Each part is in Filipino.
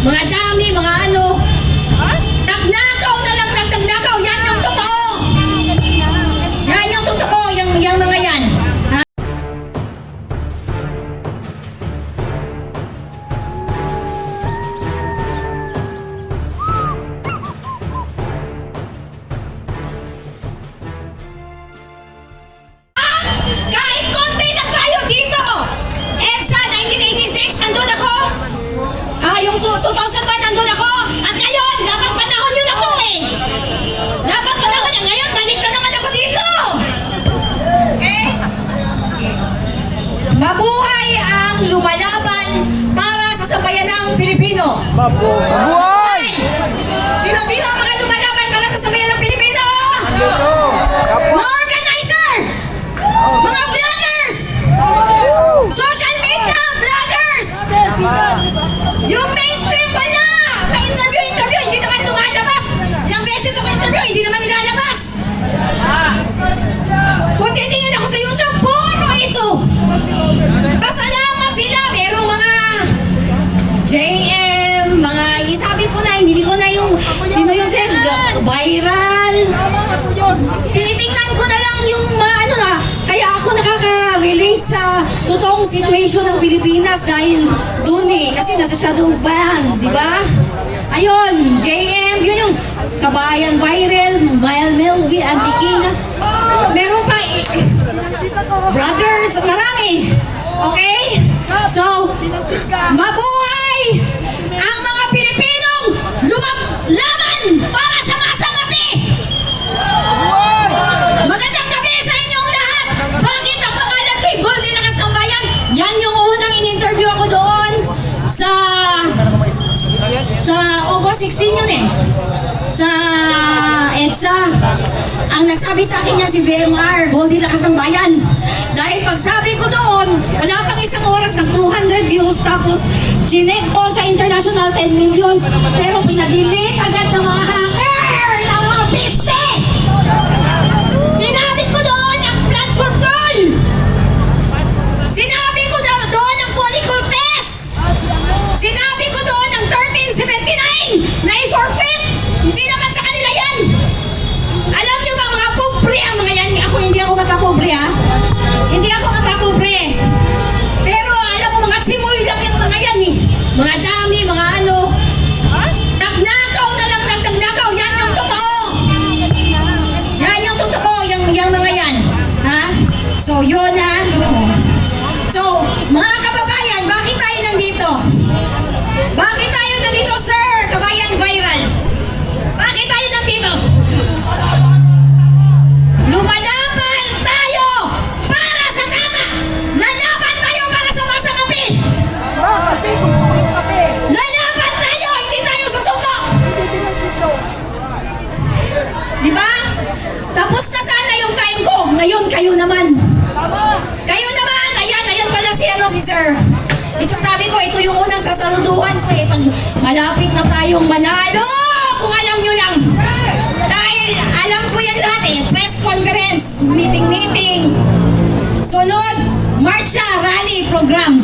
Mga dami, mga ano. Nagnakaw na lang, nagnakaw. Yan yung totoo. Yan yung totoo, yung mga yan. Ha? Kahit konti lang kayo dito. EDSA 1986, nandun ako. Yung 2001, nandun ako. At ngayon, dapat panahon nyo na to eh. Dapat panahon nyo. Ngayon, balik na naman ako dito. Okay? Mabuhay ang lumalaban para sa sambayanang Pilipino. Mabuhay! Sino-sino ang mga lumalaban para sa sambayanang Pilipino? Mga organizer! Mga vloggers! Social media vloggers! Yung mainstream pala! Pa-interview, hindi naman lumalabas! Ilang beses ako interview, hindi naman nilalabas! Kung titingin ako sa YouTube, ano ito? Pasalamat sila! Merong mga JM, mga sabi ko na, hindi ko na yung sino yung viral. Tinitingnan ko na lang yung mga ano na, kaya ako nakaka-relate sa totoong situation ng Pilipinas dahil dun eh, kasi nasa shadow ban, di ba? Ayun, JM, yun yung kabayan viral, Melvin, Antiquina. Meron pa brothers, marami. Okay? So, mabuhay ang mga Pilipinong lumalaban para sa masangapi! Magandang gabi sa inyong lahat! Bakit ang pangalan ko'y Goldilocks ng Bayan? Yan yung unang in-interview ako doon sa August 16 yun eh. Sa EDSA. Ang nagsabi sa akin yan si VMR, Goldilocks ng Bayan. Dahil pagsabi ko doon, wala pang isang oras ng 200 views, tapos ginet ko sa international 10 million. Pero pinadelete agad ng mga hacker, ng mga piste. Sinabi ko doon ang flood control. Sinabi ko doon ang follicle test. Sinabi ko doon ang 1379 na i-forfeit. Hindi naman sa kanila yan. Alam nyo ba mga pobre ang mga yan? Hindi ako magkapobre ha. Hindi ako magkapobre. Pero alam mo mga simoy lang yung mga yan eh. Mga dami, mga ano. Nagnakaw na lang, nagnakaw. Yan yung totoo. Yan yung totoo, yung mga yan. Ha? So yun ha. So, mga kababayan, bakit tayo nandito? Bakit tayo nandito, sir? Kabayan viral. Bakit tayo nandito? Lumalaban tayo para sa tama! Lalaban tayo para sa masangapi! Lalaban tayo! Hindi tayo susuko! Diba? Tapos na sana yung time ko. Ngayon, kayo naman. Kayo naman! Ayan pala si sir. Ito sabi ko, ito yung unang sasaluduhan ko eh. Pag malapit na tayong manalo! Kung alam nyo lang. Dahil alam ko yan lahat eh. Press conference, meeting. Sunod, marcha, rally, program.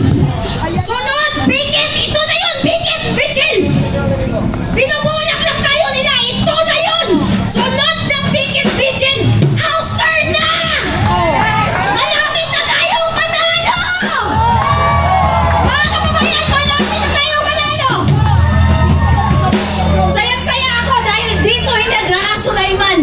Sunod, picket! Ito na yun! Picket! Vigil! Binubulak lang tayo nila! Ito na yun! Sunod ng picket, vigil! Ouster na! Malapit na tayong manalo! Mga kababayan, malapit na tayong manalo! Sayang-saya ako dahil dito hindi Raha Sulaiman.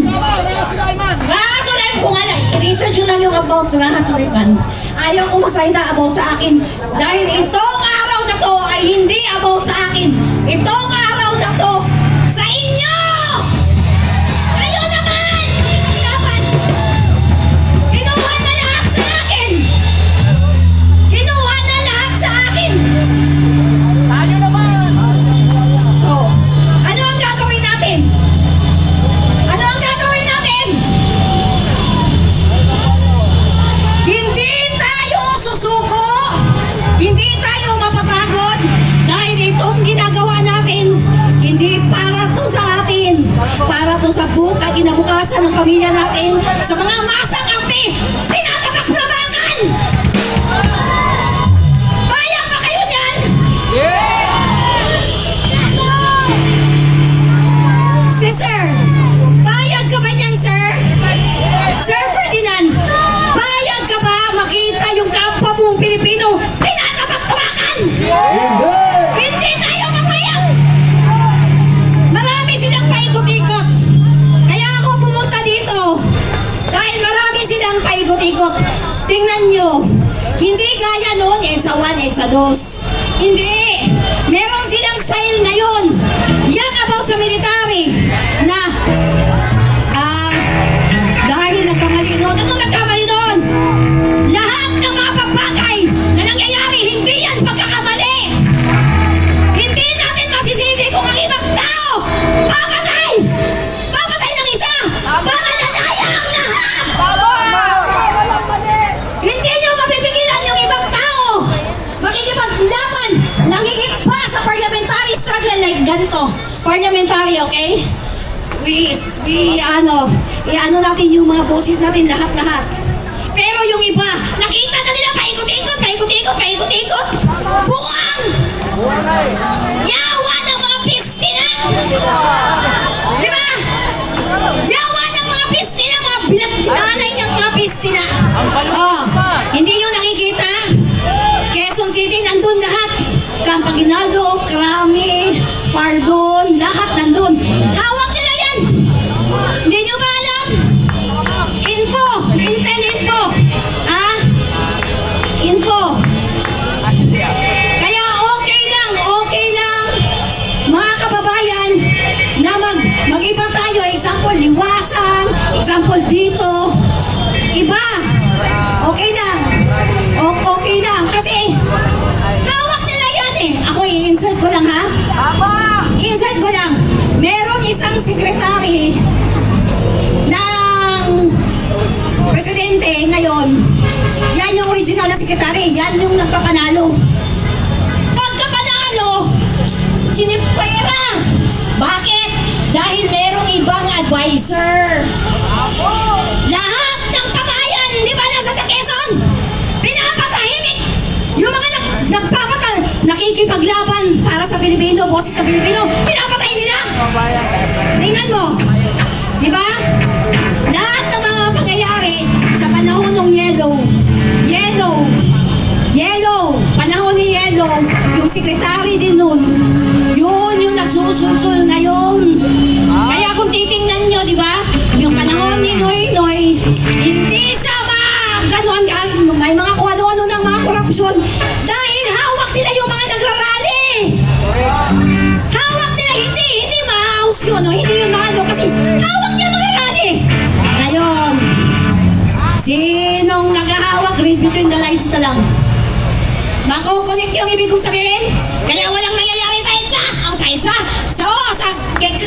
Raha Sulaiman, kung ano, i-research nyo lang yung about sa Raha Sulaiman. Ayaw kong magsalita about sa akin dahil itong araw na to ay hindi about sa akin. Itong araw na to sa inyo! Kayo naman! Dapat! Kinuha na lahat sa akin! Kinuha na lahat sa akin! So, ano ang gagawin natin? Ano ang gagawin natin? Hindi tayo susuko! Hindi tayo mapapagod! Dahil itong ginagawa natin, hindi para to sa atin. Para to sa buka, kinabukasan ng pamilya natin, sa mga masang api, tinatabak-tabakan! Bayan ba kayo dyan? Yeah! paikot-ikot. Tingnan nyo. Hindi gaya noon, EDSA 1, EDSA 2. Hindi. Meron silang style ngayon. Yan about sa military na dahil nagkamali noon. Ano nagkamali noon? Lahat ng mga bagay na nangyayari, hindi yan pagkakamali. Hindi natin masisisi kung ang ibang tao papatay! Papatay ng isa para nanaya ang lahat! Hindi nyo mapipigilan yung ibang tao! Makikipaglaban! Nangigip pa sa parliamentary struggle like ganito. Parliamentary, okay? I-ano natin yung mga boses natin lahat-lahat. Pero yung iba, nakita na nila paikot-ikot. Buwang! Yawa ng mga pistina! Di ba? Yawa ng mga pistina, mga binanay ng mga pistina. Oh, hindi nyo nakikita? Quezon City, nandun lahat. Campaginaldo, Krami, Pardon, lahat nandun. Hawak nila yan! Hindi nyo ba alam? Intel info. Info. Kaya okay lang, mga kababayan, na mag-iba tayo. Example, liwasan. Example, dito. Iba. Okay lang. Okay lang. Kasi, hawak nila yan eh. Ako, i-insert ko lang ha. I-insert ko lang. Meron isang sekretary ng presidente ngayon. Yan yung original na sekretary. Yan yung nagpapanalo. Pagkapanalo, sinipera. Bakit? Dahil merong ibang advisor. Lahat ng patayan, di ba nasa sa Quezon? Pinapatahimik. Yung mga nakikipaglaban para sa Pilipino, boses sa Pilipino, pinapatay nila. Tingnan mo. Di ba? Lahat ng mga pangyayari sa panahon ng Yellow, panahon ni Yellow, yung sekretary din nun, yun yung nagsusulsul ngayon. Kaya kung titingnan nyo, di ba? Yung panahon ni Noy, hindi siya ganon, may mga kung ano-ano ng mga korupsyon dahil hawak nila yung mga nagrarally. Hawak nila, hindi ma-house yun, no? Hindi yun maano kasi hawak nila mga rally. Ngayon, sinong naghahawak, read between the lines na lang. Makukunik yung ibig kong sabihin, kaya walang nangyayari sa EDSA.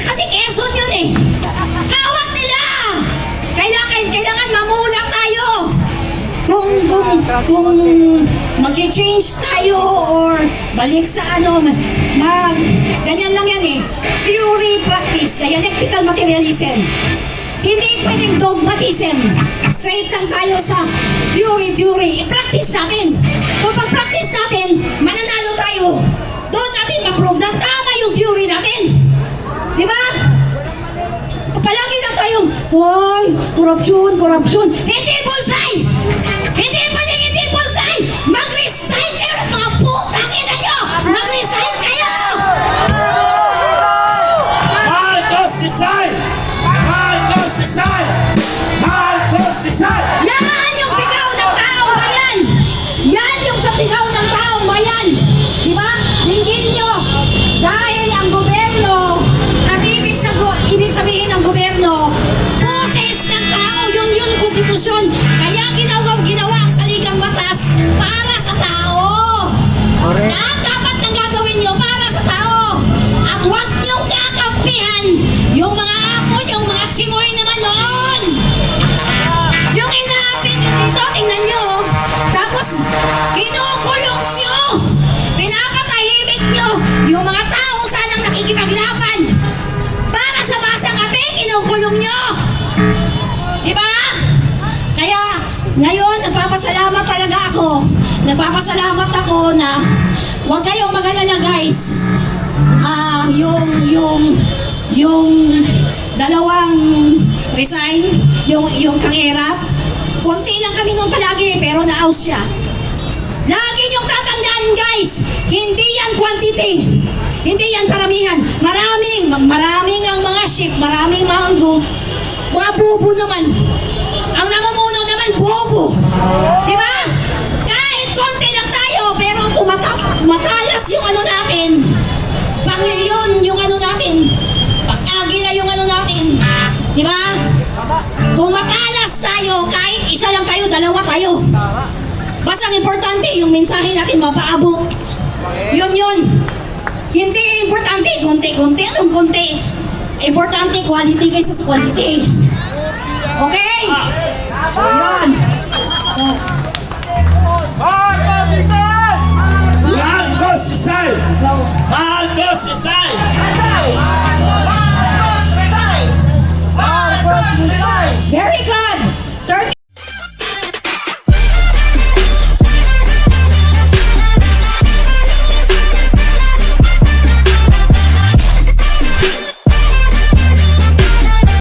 Kasi Quezon yun eh. Hawak nila. Kailangan mamulak tayo. Kung mag-change tayo or balik sa ganyan lang yan eh. Theory, practice, dialectical materialism. Hindi pwedeng dogmatism. Straight lang tayo sa theory. I-practice natin. Kung pag-practice natin, mananalo tayo. Doon natin ma-prove na tama yung theory natin. Di ba? Palagi lang tayong, hoy, korupsyon. Hindi bullseye! Hindi pwedeng hindi bullseye! Mag-resign kayo ng mga putang ina nyo! Mag-resign kayo! Yan yung sigaw ng taong bayan! Yan yung sigaw ng taong bayan! Di ba? Dinggin nyo! Dahil ang gobyerno, ang ibig sabihin ng gobyerno, boses ng tao, yun konstitusyon. Kaya ginawa ang saligang batas para sa tao. Lahat dapat nang gagawin nyo para sa tao. At huwag nyong kakampihan yung mga amon, yung mga simoy naman noon. Yung inaapin nyo dito, tingnan nyo. Tapos, kinukulong nyo. Pinapatahimik nyo yung mga tao sanang nakikipaglaban. Para sa masang api, kinukulong nyo. Diba? Kaya, ngayon, nagpapasalamat talaga ako. Nagpapasalamat ako na huwag kayong mag-alala, guys. Yung dalawang resign, yung kang-erap, konti lang kami nung palagi, pero na-oust siya. Lagi niyong tatandaan, guys, hindi yan quantity. Hindi yan paramihan. Maraming ang mga sheep, maraming mga goat. Mga bubo naman. Ang namumuno naman naman bobo. Di ba? Kahit konti lang tayo, pero kung matalas yung ano natin, pang-leon yung ano natin, pang-agila yung ano natin. Di ba? Kung matalas tayo, kahit isa lang tayo, dalawa tayo. Basta ang importante, yung mensahe natin mapaabot. Yun. Hindi importante, konti-konti. Anong konti? Importante, quality kaysa sa quantity. Okay?